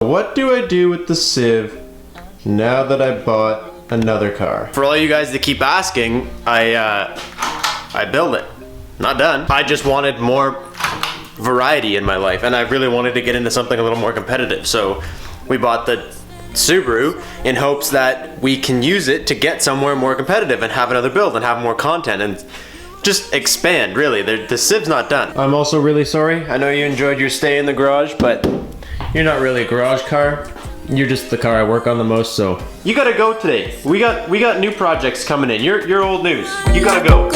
what do I do with the Civ now that I bought another car? For all you guys that keep asking, I built it. Not done. I just wanted more variety in my life, and I really wanted to get into something a little more competitive. So we bought the Subaru in hopes that we can use it to get somewhere more competitive and have another build and have more content and just expand, really. The Civ's not done. I'm also really sorry. I know you enjoyed your stay in the garage, but you're not really a garage car. You're just the car I work on the most, so you gotta go today. We got new projects coming in. You're old news. You gotta go.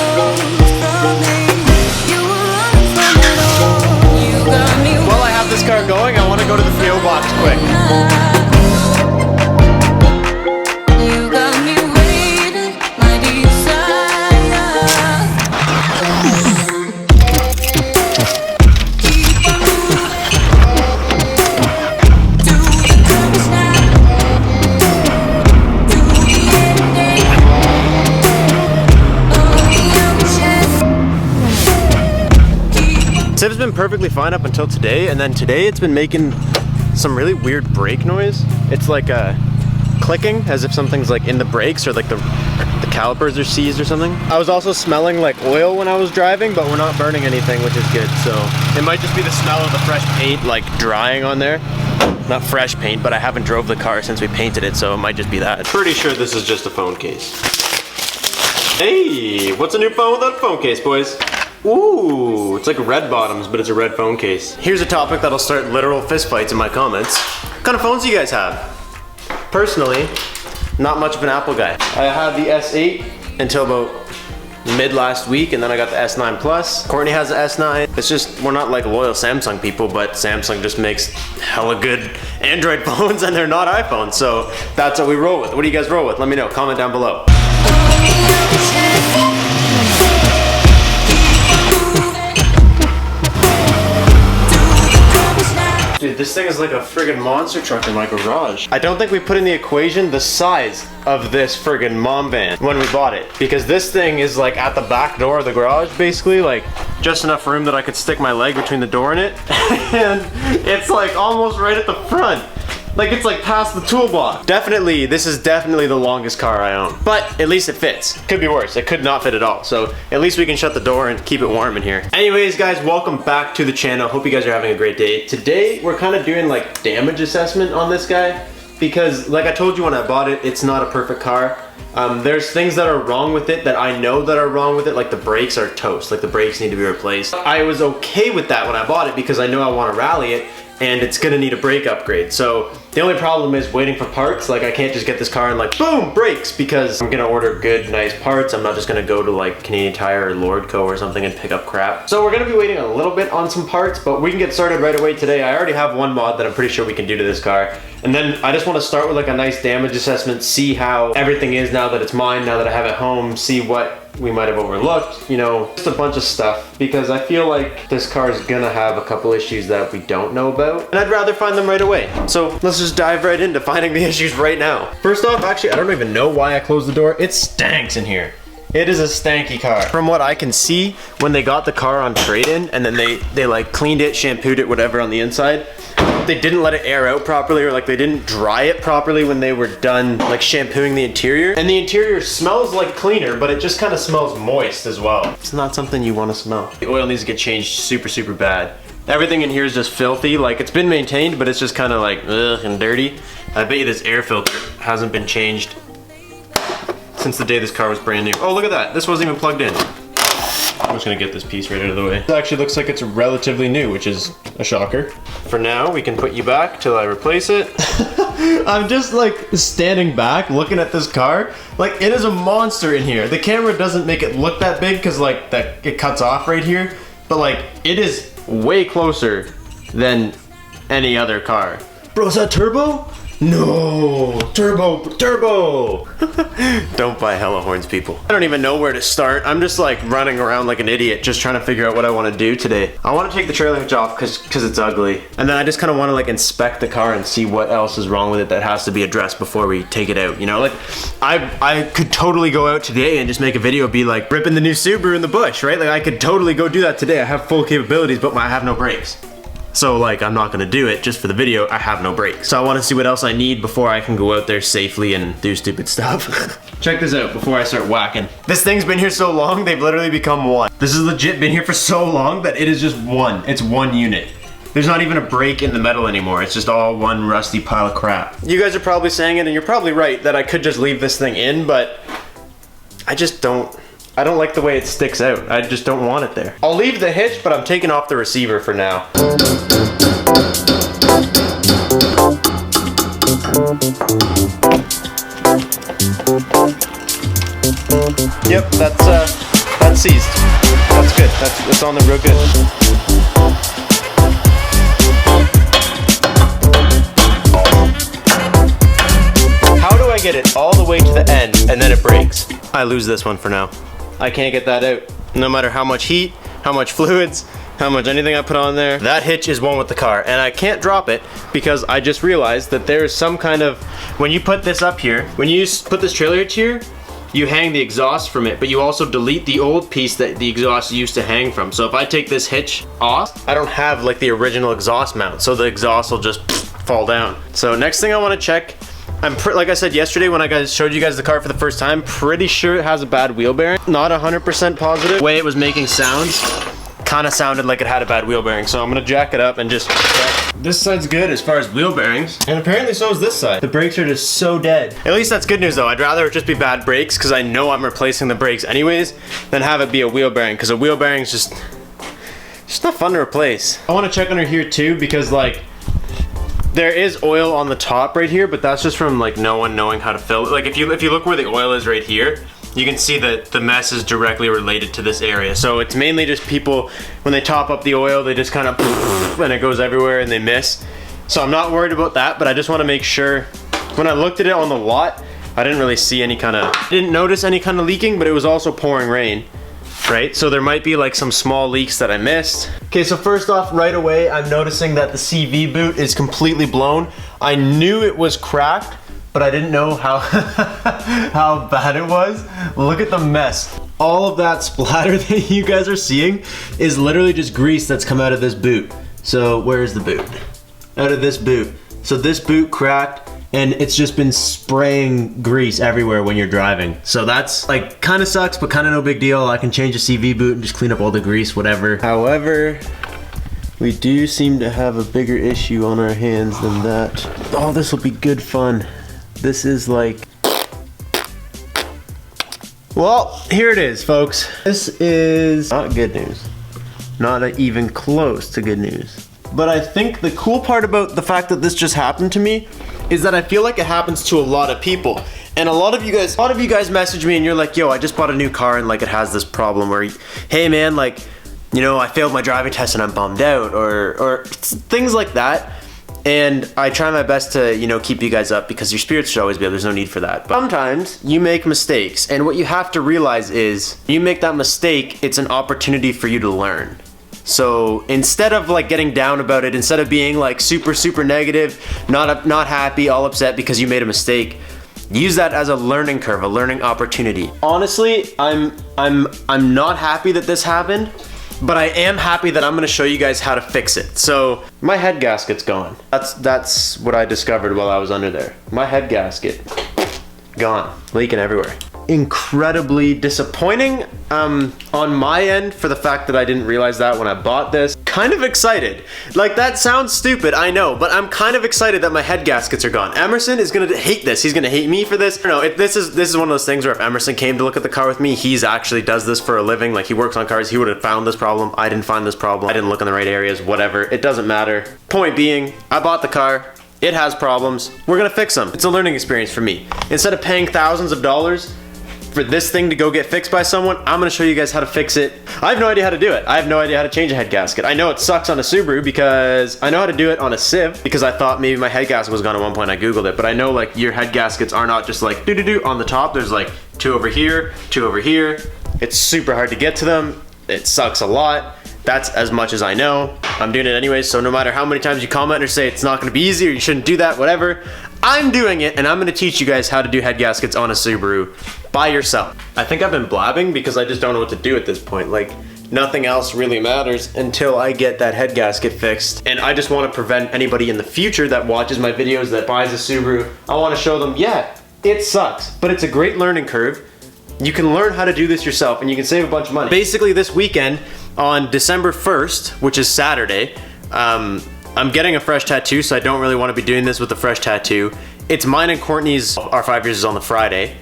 While I have this car going, I want to go to the PO box quick. Civ's been perfectly fine up until today, and then today it's been making some really weird brake noise. It's like a clicking, as if something's like in the brakes, or like the calipers are seized or something. I was also smelling like oil when I was driving, but we're not burning anything, which is good. So it might just be the smell of the fresh paint like drying on there. Not fresh paint, but I haven't drove the car since we painted it, so it might just be that. Pretty sure this is just a phone case. Hey, what's a new phone without a phone case, boys? Ooh, it's like red bottoms, but it's a red phone case. Here's a topic that'll start literal fistfights in my comments. What kind of phones do you guys have? Personally, not much of an Apple guy. I had the S8 until about mid last week, and then I got the S9 Plus. Courtney has the S9. It's just, we're not like loyal Samsung people, but Samsung just makes hella good Android phones, and they're not iPhones, so that's what we roll with. What do you guys roll with? Let me know, comment down below. Dude, this thing is like a friggin' monster truck in my garage. I don't think we put in the equation the size of this friggin' mom van when we bought it, because this thing is like at the back door of the garage, basically, like just enough room that I could stick my leg between the door and it, and it's like almost right at the front. Like it's like past the toolbox. Definitely, this is definitely the longest car I own. But at least it fits. Could be worse, it could not fit at all. So at least we can shut the door and keep it warm in here. Anyways guys, welcome back to the channel. Hope you guys are having a great day. Today, we're kind of doing like damage assessment on this guy, because like I told you when I bought it, it's not a perfect car. There's things that are wrong with it that I know that are wrong with it, like the brakes are toast, like the brakes need to be replaced. I was okay with that when I bought it because I know I want to rally it, and it's gonna need a brake upgrade. So the only problem is waiting for parts. Like I can't just get this car and like, boom, brakes, because I'm gonna order good, nice parts. I'm not just gonna go to like Canadian Tire or Lordco or something and pick up crap. So we're gonna be waiting a little bit on some parts, but we can get started right away today. I already have one mod that I'm pretty sure we can do to this car. And then I just wanna start with like a nice damage assessment, see how everything is now that it's mine, now that I have it home, see what we might have overlooked, you know, just a bunch of stuff, because I feel like this car is gonna have a couple issues that we don't know about, and I'd rather find them right away. So let's just dive right into finding the issues right now. First off, actually, I don't even know why I closed the door. It stinks in here. It is a stanky car. From what I can see, when they got the car on trade-in, and then they like cleaned it, shampooed it, whatever on the inside, they didn't let it air out properly, or like they didn't dry it properly when they were done like shampooing the interior. And the interior smells like cleaner, but it just kind of smells moist as well. It's not something you want to smell. The oil needs to get changed super, super bad. Everything in here is just filthy. Like it's been maintained, but it's just kind of like ugh and dirty. I bet you this air filter hasn't been changed since the day this car was brand new. Oh, look at that. This wasn't even plugged in. I'm just gonna get this piece right out of the way. It actually looks like it's relatively new, which is a shocker. For now, we can put you back till I replace it. I'm just like standing back looking at this car. Like it is a monster in here. The camera doesn't make it look that big because like that it cuts off right here. But like it is way closer than any other car. Bro, is that turbo? No, turbo. Don't buy hella horns, people. I don't even know where to start. I'm just like running around like an idiot, just trying to figure out what I want to do today. I want to take the trailer hitch off because it's ugly. And then I just kind of want to like inspect the car and see what else is wrong with it that has to be addressed before we take it out. You know, like I could totally go out today and just make a video be like ripping the new Subaru in the bush, right? Like I could totally go do that today. I have full capabilities, but I have no brakes. So like, I'm not gonna do it just for the video. I have no brakes. So I wanna see what else I need before I can go out there safely and do stupid stuff. Check this out before I start whacking. This thing's been here so long, they've literally become one. This has legit been here for so long that it is just one. It's one unit. There's not even a break in the metal anymore. It's just all one rusty pile of crap. You guys are probably saying it, and you're probably right, that I could just leave this thing in, but I don't like the way it sticks out. I just don't want it there. I'll leave the hitch, but I'm taking off the receiver for now. Yep, that's seized. That's good. That's on the real good. I get it all the way to the end and then it breaks. I lose this one for now. I can't get that out. No matter how much heat, how much fluids, how much anything I put on there, that hitch is one with the car, and I can't drop it because I just realized that there's some kind of, when you put this up here, when you put this trailer hitch here, you hang the exhaust from it, but you also delete the old piece that the exhaust used to hang from. So if I take this hitch off, I don't have like the original exhaust mount, so the exhaust will just fall down. So next thing I want to check, like I said yesterday when I showed you guys the car for the first time, pretty sure it has a bad wheel bearing. Not 100% positive. The way it was making sounds kind of sounded like it had a bad wheel bearing. So I'm gonna jack it up and just check. This side's good as far as wheel bearings. And apparently so is this side. The brakes are just so dead. At least that's good news though. I'd rather it just be bad brakes because I know I'm replacing the brakes anyways than have it be a wheel bearing, because a wheel bearing's just not fun to replace. I want to check under here too because like, there is oil on the top right here, but that's just from like no one knowing how to fill it. Like if you look where the oil is right here, you can see that the mess is directly related to this area. So it's mainly just people, when they top up the oil, they just kind of, and it goes everywhere and they miss. So I'm not worried about that, but I just want to make sure, when I looked at it on the lot, I didn't really see didn't notice any kind of leaking, but it was also pouring rain. Right? So there might be like some small leaks that I missed. Okay, so first off, right away, I'm noticing that the CV boot is completely blown. I knew it was cracked, but I didn't know how, how bad it was. Look at the mess. All of that splatter that you guys are seeing is literally just grease that's come out of this boot. So where's the boot? Out of this boot. So this boot cracked, and it's just been spraying grease everywhere when you're driving. So that's like, kind of sucks, but kind of no big deal. I can change the CV boot and just clean up all the grease, whatever. However, we do seem to have a bigger issue on our hands than that. Oh, this will be good fun. This is like, well, here it is, folks. This is not good news. Not even close to good news. But I think the cool part about the fact that this just happened to me is that I feel like it happens to a lot of people. And a lot of you guys message me and you're like, yo, I just bought a new car and like it has this problem where, hey man, like, you know, I failed my driving test and I'm bummed out, or things like that. And I try my best to, you know, keep you guys up because your spirits should always be up. There's no need for that. But sometimes you make mistakes, and what you have to realize is you make that mistake, it's an opportunity for you to learn. So instead of like getting down about it, instead of being like super negative, not happy, all upset because you made a mistake, use that as a learning curve, a learning opportunity. Honestly, I'm not happy that this happened, but I am happy that I'm gonna show you guys how to fix it. So my head gasket's gone. That's what I discovered while I was under there. My head gasket, gone, leaking everywhere. Incredibly disappointing on my end for the fact that I didn't realize that when I bought this. Kind of excited. Like, that sounds stupid, I know, but I'm kind of excited that my head gaskets are gone. Emerson is gonna hate this. He's gonna hate me for this. No, this is one of those things where if Emerson came to look at the car with me, he's actually does this for a living. Like, he works on cars. He would have found this problem. I didn't find this problem. I didn't look in the right areas, whatever. It doesn't matter. Point being, I bought the car. It has problems. We're gonna fix them. It's a learning experience for me. Instead of paying thousands of dollars for this thing to go get fixed by someone, I'm gonna show you guys how to fix it. I have no idea how to do it. I have no idea how to change a head gasket. I know it sucks on a Subaru because I know how to do it on a Civ because I thought maybe my head gasket was gone at one point. I Googled it, but I know like your head gaskets are not just like do on the top. There's like two over here, two over here. It's super hard to get to them. It sucks a lot. That's as much as I know. I'm doing it anyways, so no matter how many times you comment or say it's not gonna be easy or you shouldn't do that, whatever, I'm doing it, and I'm gonna teach you guys how to do head gaskets on a Subaru by yourself. I think I've been blabbing because I just don't know what to do at this point. Like, nothing else really matters until I get that head gasket fixed. And I just want to prevent anybody in the future that watches my videos that buys a Subaru. I want to show them, yeah, it sucks, but it's a great learning curve. You can learn how to do this yourself and you can save a bunch of money. Basically this weekend on December 1st, which is Saturday, I'm getting a fresh tattoo, so I don't really want to be doing this with a fresh tattoo. It's mine and Courtney's, our 5 years is on the Friday.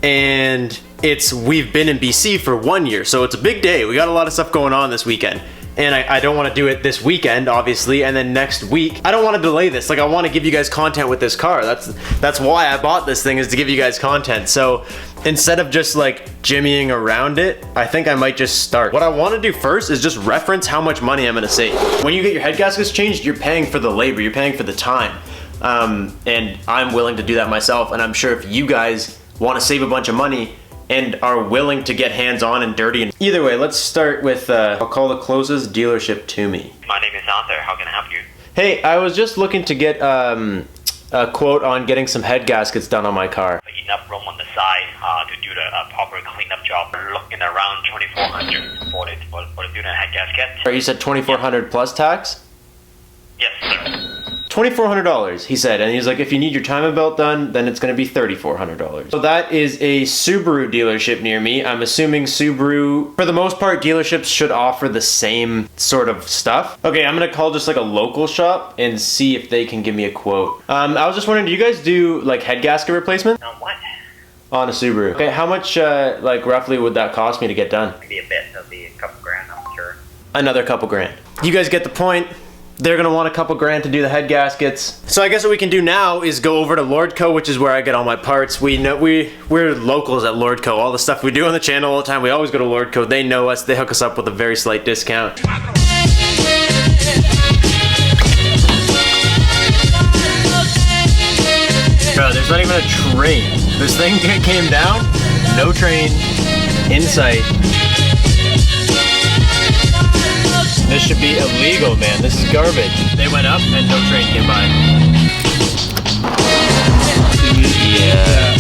And we've been in BC for 1 year, so it's a big day. We got a lot of stuff going on this weekend. And I don't want to do it this weekend, obviously, and then next week. I don't want to delay this. Like, I want to give you guys content with this car. That's why I bought this thing, is to give you guys content. So instead of just like jimmying around it, I think I might just start. What I want to do first is just reference how much money I'm going to save. When you get your head gaskets changed, you're paying for the labor, you're paying for the time. And I'm willing to do that myself, and I'm sure if you guys want to save a bunch of money and are willing to get hands-on and dirty. Either way, let's start with, I'll call the closest dealership to me. My name is Arthur. How can I help you? Hey, I was just looking to get a quote on getting some head gaskets done on my car. Enough room on the side to do the proper cleanup job. We're looking around 2,400 for doing a head gasket. You said 2,400 plus tax? Yes, sir. $2,400, he said, and he's like, if you need your timing belt done, then it's going to be $3,400. So that is a Subaru dealership near me. I'm assuming Subaru, for the most part, dealerships should offer the same sort of stuff. Okay, I'm going to call just like a local shop and see if they can give me a quote. I was just wondering, do you guys do like head gasket replacement? What? On a Subaru. Okay, how much like roughly would that cost me to get done? Maybe a bit. It'll be a couple grand, I'm sure. Another couple grand. You guys get the point. They're gonna want a couple grand to do the head gaskets. So I guess what we can do now is go over to Lordco, which is where I get all my parts. We're locals at Lordco. All the stuff we do on the channel all the time, we always go to Lordco. They know us, they hook us up with a very slight discount. Bro, there's not even a train. This thing came down, no train in sight. This should be illegal, man. This is garbage. They went up and no train came by. Yeah.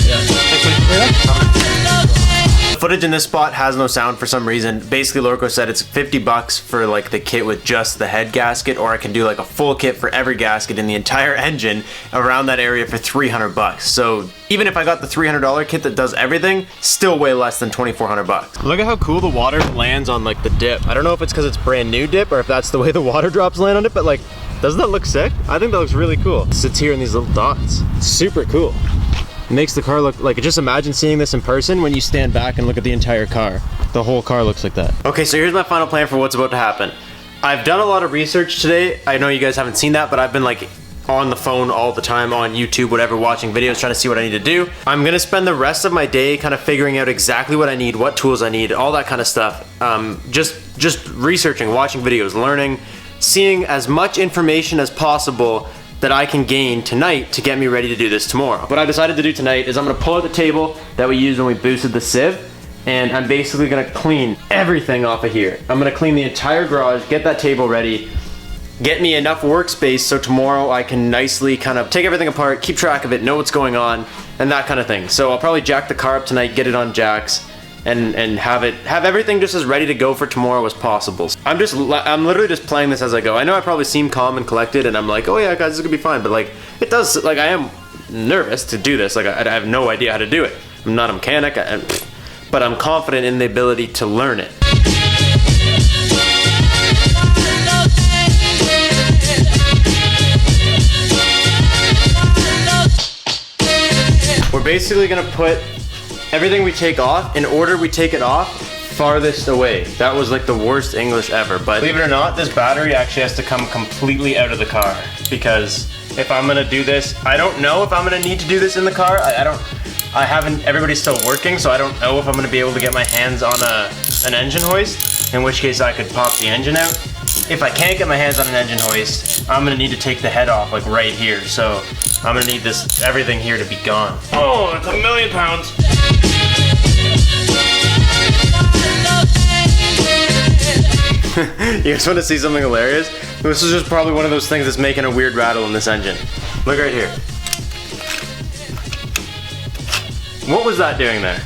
Footage in this spot has no sound for some reason. Basically, Lorco said it's 50 bucks for like the kit with just the head gasket, or I can do like a full kit for every gasket in the entire engine around that area for 300 bucks. So even if I got the $300 kit that does everything, still way less than 2,400 bucks. Look at how cool the water lands on like the dip. I don't know if it's because it's brand new dip or if that's the way the water drops land on it, but like, doesn't that look sick? I think that looks really cool. It sits here in these little dots. Super cool. It makes the car look like, just imagine seeing this in person when you stand back and look at the entire car. The whole car looks like that. Okay, so here's my final plan for what's about to happen. I've done a lot of research today. I know you guys haven't seen that, but I've been like on the phone all the time, on YouTube, whatever, watching videos, trying to see what I need to do. I'm gonna spend the rest of my day kind of figuring out exactly what I need, what tools I need, all that kind of stuff. Just researching, watching videos, learning, seeing as much information as possible that I can gain tonight to get me ready to do this tomorrow. What I decided to do tonight is I'm gonna pull out the table that we used when we boosted the sieve, and I'm basically gonna clean everything off of here. I'm gonna clean the entire garage, get that table ready, get me enough workspace so tomorrow I can nicely kind of take everything apart, keep track of it, know what's going on, and that kind of thing. So I'll probably jack the car up tonight, get it on jacks, and have everything just as ready to go for tomorrow as possible. I'm literally just playing this as I go. I know I probably seem calm and collected and I'm like, oh yeah guys, this is gonna be fine, but like, it does, like, I am nervous to do this. Like, I have no idea how to do it. I'm not a mechanic, but I'm confident in the ability to learn it. We're basically gonna put everything we take off, in order we take it off, farthest away. That was like the worst English ever, but believe it or not, this battery actually has to come completely out of the car, because if I'm gonna do this, I don't know if I'm gonna need to do this in the car. I haven't, everybody's still working, so I don't know if I'm gonna be able to get my hands on an engine hoist, in which case I could pop the engine out. If I can't get my hands on an engine hoist, I'm gonna need to take the head off like right here, so I'm gonna need everything here to be gone. Oh, it's 1,000,000 pounds. You guys want to see something hilarious? This is just probably one of those things that's making a weird rattle in this engine. Look right here. What was that doing there?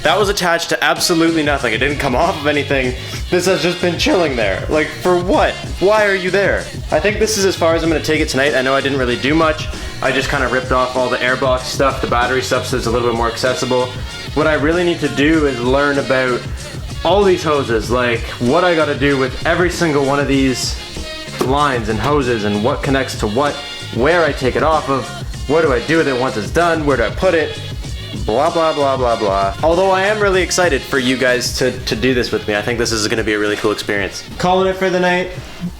That was attached to absolutely nothing. It didn't come off of anything. This has just been chilling there. Like, for what? Why are you there? I think this is as far as I'm gonna take it tonight. I know I didn't really do much. I just kind of ripped off all the airbox stuff, the battery stuff, so it's a little bit more accessible. What I really need to do is learn about all these hoses, like what I gotta do with every single one of these lines and hoses and what connects to what, where I take it off of, what do I do with it once it's done, where do I put it, blah, blah, blah, blah, blah. Although I am really excited for you guys to do this with me. I think this is gonna be a really cool experience. Calling it for the night.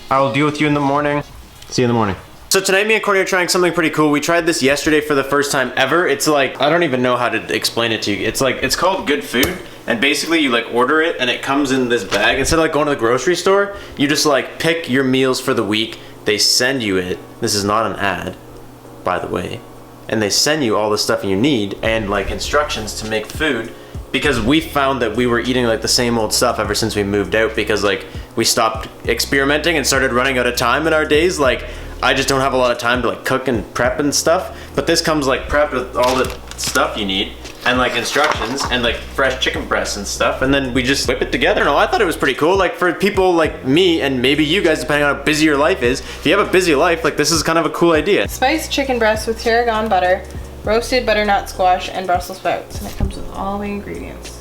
I will deal with you in the morning. See you in the morning. So tonight me and Courtney are trying something pretty cool. We tried this yesterday for the first time ever. It's like, I don't even know how to explain it to you. It's like, it's called Good Food. And basically you like order it and it comes in this bag. Instead of like going to the grocery store, you just like pick your meals for the week. They send you it. This is not an ad, by the way. And they send you all the stuff you need and like instructions to make food, because we found that we were eating like the same old stuff ever since we moved out, because like we stopped experimenting and started running out of time in our days. Like I just don't have a lot of time to like cook and prep and stuff, but this comes like prepped with all the stuff you need and like instructions and like fresh chicken breasts and stuff, and then we just whip it together. No, I thought it was pretty cool. Like for people like me and maybe you guys, depending on how busy your life is, if you have a busy life, like this is kind of a cool idea. Spiced chicken breast with tarragon butter, roasted butternut squash, and Brussels sprouts. And it comes with all the ingredients.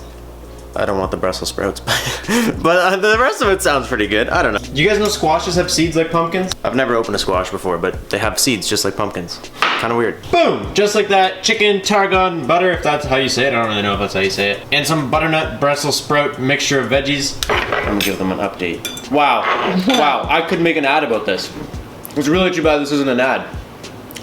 I don't want the Brussels sprouts, but the rest of it sounds pretty good. I don't know. Do you guys know squashes have seeds like pumpkins? I've never opened a squash before, but they have seeds just like pumpkins. Kind of weird. Boom! Just like that, chicken, tarragon, butter, if that's how you say it. I don't really know if that's how you say it. And some butternut Brussels sprout mixture of veggies. I'm gonna give them an update. Wow. Wow, I could make an ad about this. It's really too bad this isn't an ad.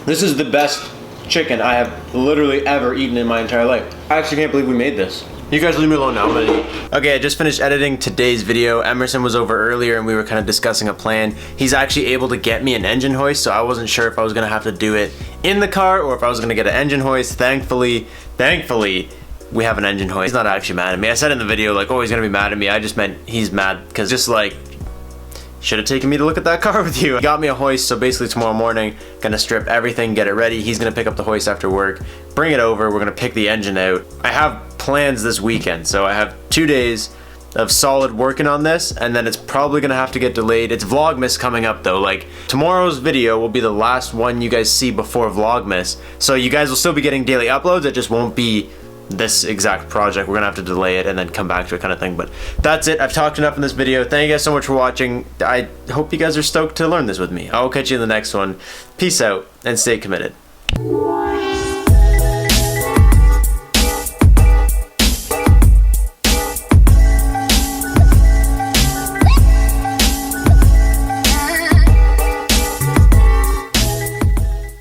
This is the best chicken I have literally ever eaten in my entire life. I actually can't believe we made this. You guys leave me alone now, I'm gonna eat. Okay, I just finished editing today's video. Emerson was over earlier and we were kind of discussing a plan. He's actually able to get me an engine hoist, so I wasn't sure if I was gonna have to do it in the car or if I was gonna get an engine hoist. Thankfully, we have an engine hoist. He's not actually mad at me. I said in the video, like, oh, he's gonna be mad at me. I just meant he's mad because just like, should have taken me to look at that car with you. He got me a hoist, so basically tomorrow morning, gonna strip everything, get it ready. He's gonna pick up the hoist after work, bring it over, we're gonna pick the engine out. I have plans this weekend, so I have 2 days of solid working on this, and then it's probably gonna have to get delayed. It's Vlogmas coming up though. Like tomorrow's video will be the last one you guys see before Vlogmas, so you guys will still be getting daily uploads. It just won't be this exact project. We're gonna have to delay it and then come back to it, kind of thing. But that's it. I've talked enough in this video. Thank you guys so much for watching. I hope you guys are stoked to learn this with me. I'll catch you in the next one. Peace out and stay committed.